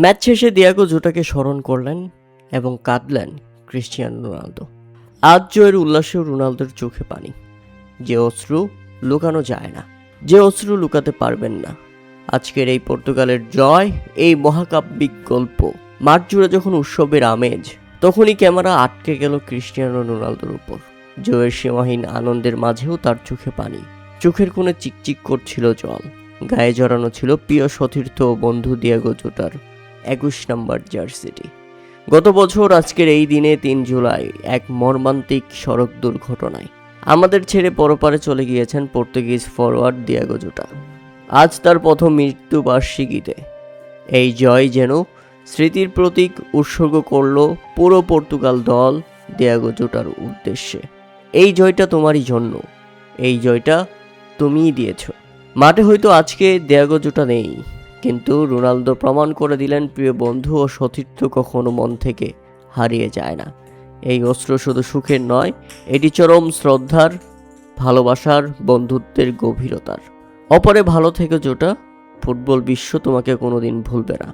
Match শেষে Diego জোটাকে স্মরণ করলেন এবং কাঁদলেন ক্রিস্টিয়ানো রোনালদো। আজ জয়ের উল্লাসেও রোনালদোর চোখে পানি। যে অশ্রু লুকানো যায় না, যে অশ্রু লুকাতে পারবেন না। আজকের এই পর্তুগালের জয়, এই মহাকাব্যিক গল্প, মাঠ জুড়ে যখন উৎসবের আমেজ, তখনই ক্যামেরা আটকে গেল ক্রিস্টিয়ানো রোনালদোর উপর। জয়ের সীমাহীন আনন্দের মাঝেও তার চোখে পানি, চোখের কোণে চিকচিক করছিল জল। গায়ে জড়ানো ছিল প্রিয় সতীর্থ ও বন্ধু দিয়াগো জোটার 21 নম্বর জার্সিটি। গত বছর আজকের এই দিনে 3 জুলাই এক মর্মান্তিক সড়ক দুর্ঘটনায় আমাদের ছেড়ে পরপারে চলে গিয়েছেন পর্তুগিজ ফরওয়ার্ড দিয়াগো জোটা। আজ তার প্রথম মৃত্যুবার্ষিকীতে এই জয় যেন স্মৃতির প্রতীক উৎসর্গ করল পুরো পর্তুগাল দল দিয়াগো জোটার উদ্দেশ্যে। এই জয়টা তোমারই জন্য, এই জয়টা তুমিই দিয়েছ। মাঠে হয়তো আজকে দিয়াগো জোটা নেই, কিন্তু রোনালদো প্রমাণ করে দিলেন প্রিয় বন্ধু ও সতীর্থ কখনো মন থেকে হারিয়ে যায় না। এই অস্ত্র শুধু সুখের নয়, এটি চরম শ্রদ্ধার, ভালোবাসার, বন্ধুত্বের গভীরতার। অপরে ভালো থেকে জোটা, ফুটবল বিশ্ব তোমাকে কোনোদিন ভুলবে না।